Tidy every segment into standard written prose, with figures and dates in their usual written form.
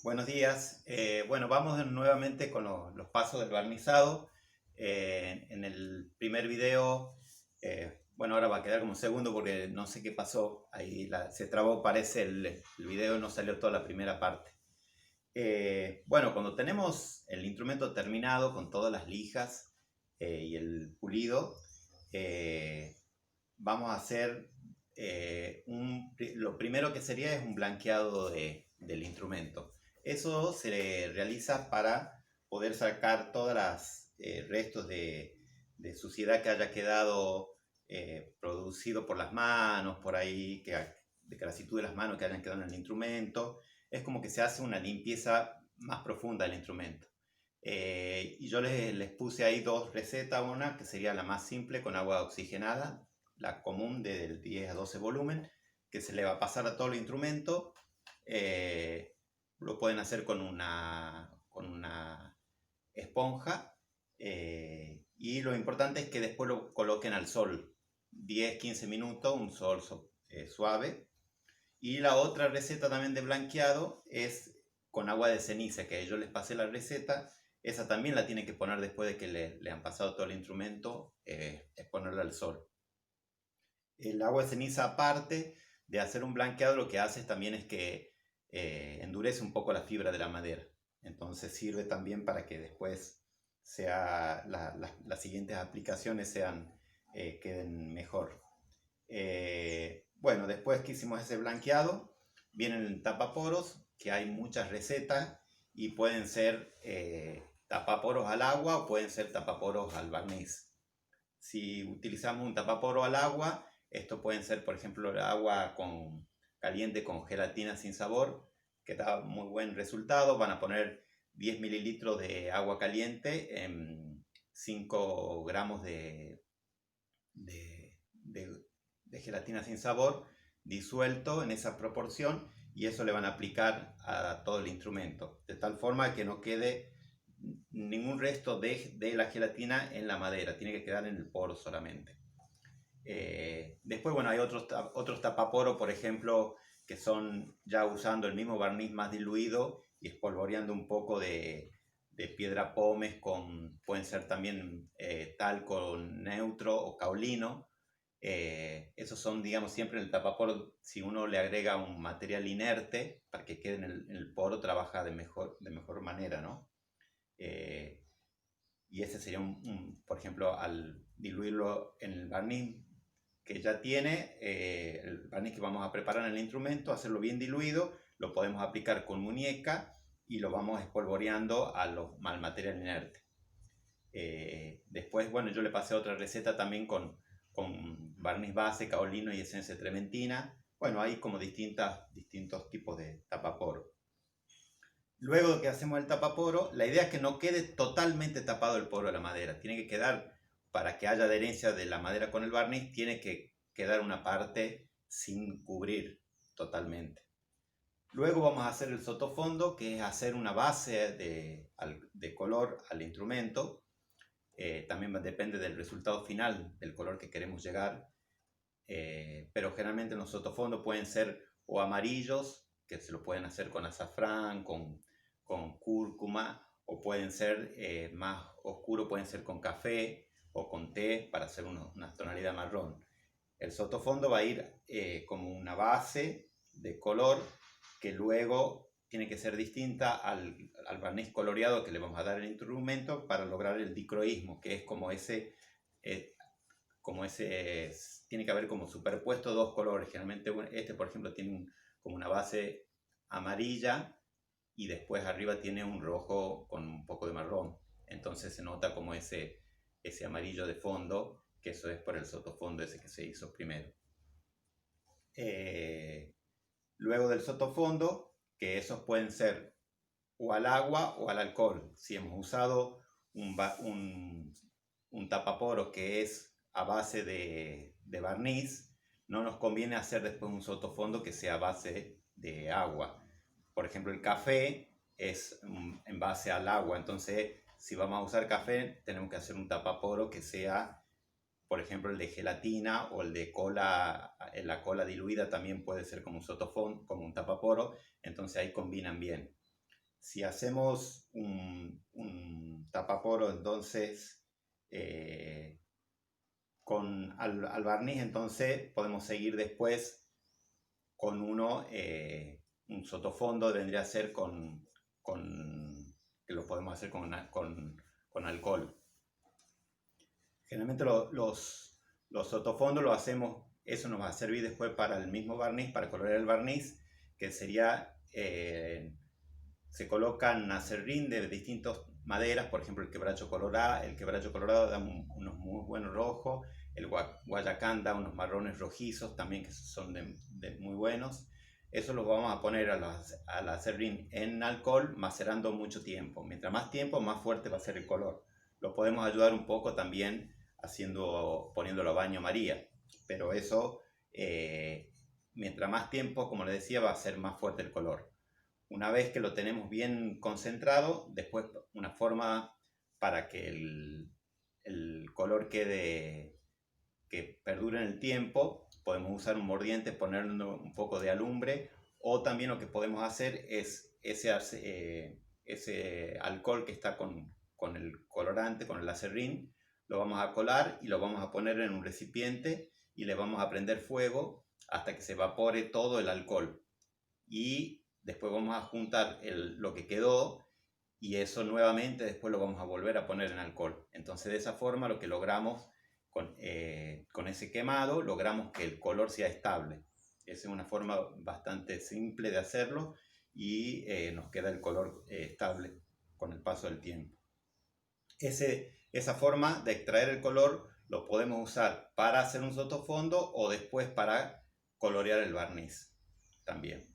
Buenos días. Bueno, vamos nuevamente con los pasos del barnizado. En el primer video, bueno, ahora va a quedar como segundo porque no sé qué pasó. Ahí se trabó, parece el video, no salió toda la primera parte. Bueno, cuando tenemos el instrumento terminado con todas las lijas y el pulido, eh, vamos a hacer lo primero que sería es un blanqueado del instrumento. Eso se realiza para poder sacar todas las restos de suciedad que haya quedado producido por las manos, por ahí, de grasitud de las manos que hayan quedado en el instrumento. Es como que se hace una limpieza más profunda del instrumento. Y yo les puse ahí dos recetas, una que sería la más simple con agua oxigenada, la común del 10 a 12 volumen, que se le va a pasar a todo el instrumento. Lo pueden hacer con una esponja, y lo importante es que después lo coloquen al sol 10-15 minutos, un sol suave. Y la otra receta también de blanqueado es con agua de ceniza, que yo les pasé la receta. Esa también la tienen que poner después de que le han pasado todo el instrumento, es ponerla al sol. El agua de ceniza, aparte de hacer un blanqueado, lo que hace también es que endurece un poco la fibra de la madera. Entonces sirve también para que después las siguientes aplicaciones queden mejor. Bueno, después que hicimos ese blanqueado, vienen el tapaporos, que hay muchas recetas y pueden ser tapaporos al agua o pueden ser tapaporos al barniz. Si utilizamos un tapaporo al agua, esto pueden ser, por ejemplo, el agua caliente con gelatina sin sabor, que da muy buen resultado. Van a poner 10 mililitros de agua caliente en 5 gramos de gelatina sin sabor disuelto en esa proporción, y eso le van a aplicar a todo el instrumento, de tal forma que no quede ningún resto de la gelatina en la madera, tiene que quedar en el poro solamente. Después, bueno, hay otros tapaporos, por ejemplo, que son ya usando el mismo barniz más diluido y espolvoreando un poco de piedra pómez pueden ser también talco neutro o caolino. Esos son, digamos, siempre en el tapaporo. Si uno le agrega un material inerte para que quede en el poro, trabaja de mejor manera, ¿no? Y ese sería por ejemplo, al diluirlo en el barniz que ya tiene, el barniz que vamos a preparar en el instrumento, hacerlo bien diluido, lo podemos aplicar con muñeca y lo vamos espolvoreando al material inerte. Después, bueno, yo le pasé otra receta también con barniz base, caolino y esencia trementina. Bueno, hay como distintos tipos de tapaporo. Luego que hacemos el tapaporo, la idea es que no quede totalmente tapado el poro de la madera. Tiene que quedar, para que haya adherencia de la madera con el barniz, tiene que quedar una parte sin cubrir totalmente. Luego vamos a hacer el sotofondo, que es hacer una base de color al instrumento. También depende del resultado final, del color que queremos llegar. Pero generalmente los sotofondos pueden ser o amarillos, que se lo pueden hacer con azafrán, con cúrcuma, o pueden ser más oscuros, pueden ser con café o con té para hacer una tonalidad marrón. El sotofondo va a ir como una base de color que luego tiene que ser distinta al barniz coloreado que le vamos a dar al instrumento para lograr el dicroísmo, que es como ese, tiene que haber como superpuesto dos colores. Generalmente este, por ejemplo, tiene como una base amarilla y después arriba tiene un rojo con un poco de marrón. Entonces se nota como ese amarillo de fondo, que eso es por el sotofondo ese que se hizo primero. Luego del sotofondo, que esos pueden ser o al agua o al alcohol. Si hemos usado un tapaporo que es a base de barniz, no nos conviene hacer después un sotofondo que sea a base de agua. Por ejemplo, el café es en base al agua, entonces si vamos a usar café tenemos que hacer un tapaporo que sea, por ejemplo, el de gelatina o el de cola. La cola diluida también puede ser como un sotofondo, como un tapaporo, entonces ahí combinan bien. Si hacemos un tapaporo, entonces al barniz, entonces podemos seguir después con un sotofondo, vendría a ser que lo podemos hacer con alcohol. Generalmente los sotofondos lo hacemos, eso nos va a servir después para el mismo barniz, para colorear el barniz, que sería, se colocan acerrín de distintas maderas, por ejemplo el quebracho colorado da unos muy buenos rojos, el guayacán da unos marrones rojizos también que son muy buenos. Eso lo vamos a poner al acerrín en alcohol, macerando mucho tiempo. Mientras más tiempo, más fuerte va a ser el color. Lo podemos ayudar un poco también poniéndolo a baño María, pero eso, mientras más tiempo, como les decía, va a ser más fuerte el color. Una vez que lo tenemos bien concentrado, después una forma para que el color que perdure en el tiempo, podemos usar un mordiente, ponerle un poco de alumbre, o también lo que podemos hacer es ese alcohol que está con el colorante, con el acerrín, lo vamos a colar y lo vamos a poner en un recipiente y le vamos a prender fuego hasta que se evapore todo el alcohol. Y después vamos a juntar lo que quedó y eso nuevamente después lo vamos a volver a poner en alcohol. Entonces de esa forma lo que logramos con ese quemado, logramos que el color sea estable. Esa es una forma bastante simple de hacerlo y nos queda el color estable con el paso del tiempo. Esa forma de extraer el color lo podemos usar para hacer un sotofondo o después para colorear el barniz también.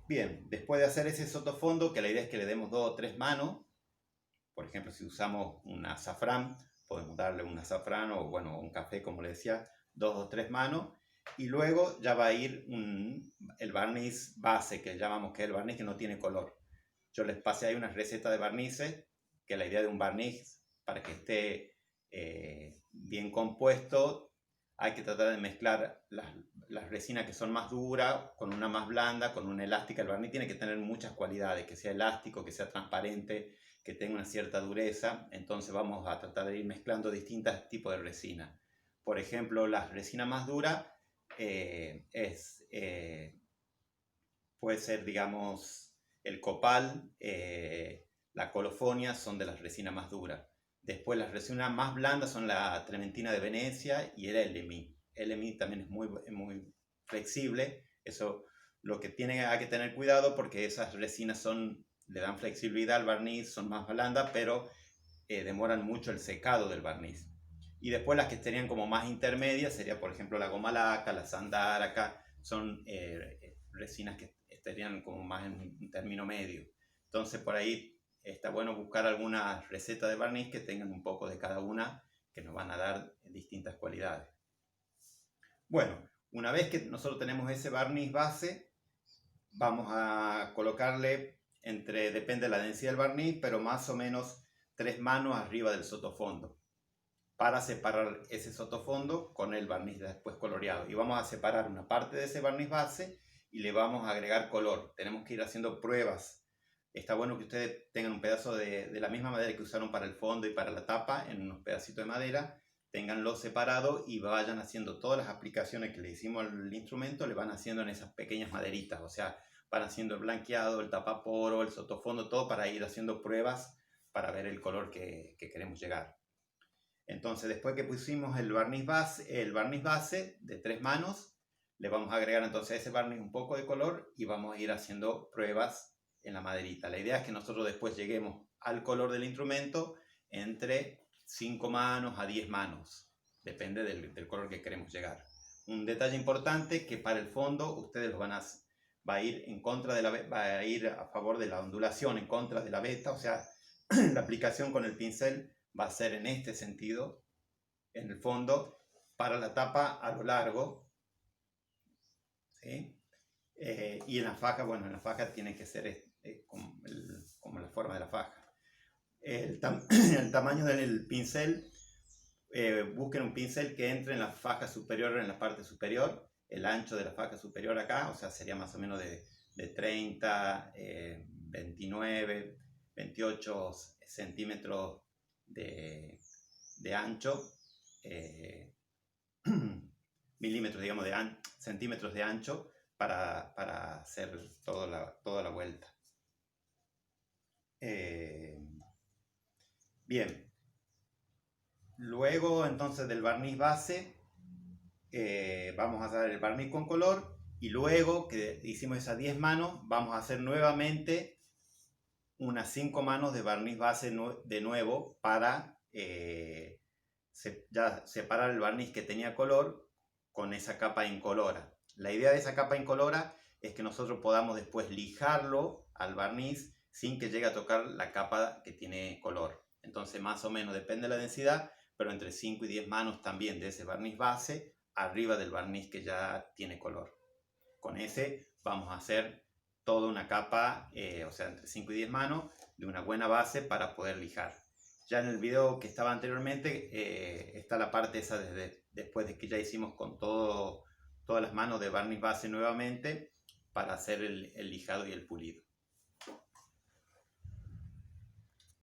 Bien, después de hacer ese sotofondo, que la idea es que le demos 2 o 3 manos, por ejemplo si usamos un azafrán, podemos darle un azafrán o bueno, un café como le decía, 2 o 3 manos, y luego ya va a ir el barniz base, que llamamos que es el barniz que no tiene color. Yo les pasé ahí una receta de barnices, que la idea de un barniz, para que esté bien compuesto, hay que tratar de mezclar las resinas que son más duras con una más blanda, con una elástica. El barniz tiene que tener muchas cualidades, que sea elástico, que sea transparente, que tenga una cierta dureza. Entonces vamos a tratar de ir mezclando distintos tipos de resina. Por ejemplo, la resina más dura puede ser, digamos, el copal, la colofonia, son de las resinas más duras. Después las resinas más blandas son la trementina de Venecia y el LMI. El LMI también es muy flexible. Eso lo que hay que tener cuidado porque esas resinas le dan flexibilidad al barniz, son más blandas, pero demoran mucho el secado del barniz. Y después las que estarían como más intermedias sería, por ejemplo, la goma laca, la sandáraca, son resinas que estarían como más en un término medio. Entonces por ahí está bueno buscar algunas recetas de barniz que tengan un poco de cada una, que nos van a dar distintas cualidades. Bueno, una vez que nosotros tenemos ese barniz base, vamos a colocarle depende de la densidad del barniz, pero más o menos 3 manos arriba del sotofondo, para separar ese sotofondo con el barniz después coloreado. Y vamos a separar una parte de ese barniz base y le vamos a agregar color. Tenemos que ir haciendo pruebas. Está bueno que ustedes tengan un pedazo de la misma madera que usaron para el fondo y para la tapa, en unos pedacitos de madera, ténganlo separado y vayan haciendo todas las aplicaciones que le hicimos al instrumento, le van haciendo en esas pequeñas maderitas. O sea, van haciendo el blanqueado, el tapaporo, el sotofondo, todo para ir haciendo pruebas para ver el color que queremos llegar. Entonces, después que pusimos el barniz base de 3 manos, le vamos a agregar entonces a ese barniz un poco de color y vamos a ir haciendo pruebas en la maderita. La idea es que nosotros después lleguemos al color del instrumento entre 5 manos a 10 manos. Depende del color que queremos llegar. Un detalle importante que para el fondo ustedes va a ir a favor de la ondulación, en contra de la veta. O sea, la aplicación con el pincel va a ser en este sentido, en el fondo, para la tapa a lo largo, ¿sí? Y en la faja, bueno, en la faja tiene que ser como la forma de la faja. El tamaño del pincel, busquen un pincel que entre en la faja superior, en la parte superior, el ancho de la faja superior acá, o sea, sería más o menos de de 30, 29, 28 centímetros de ancho, milímetros, digamos, centímetros de ancho para hacer toda la vuelta. Bien, luego entonces del barniz base vamos a hacer el barniz con color, y luego que hicimos esas 10 manos vamos a hacer nuevamente unas 5 manos de barniz base de nuevo para ya separar el barniz que tenía color con esa capa incolora. La idea de esa capa incolora es que nosotros podamos después lijarlo al barniz sin que llegue a tocar la capa que tiene color. Entonces más o menos depende de la densidad, pero entre 5 y 10 manos también de ese barniz base arriba del barniz que ya tiene color. Con ese vamos a hacer toda una capa, o sea, entre 5 y 10 manos de una buena base para poder lijar. Ya en el video que estaba anteriormente está la parte esa después de que ya hicimos con todas las manos de barniz base nuevamente para hacer el lijado y el pulido.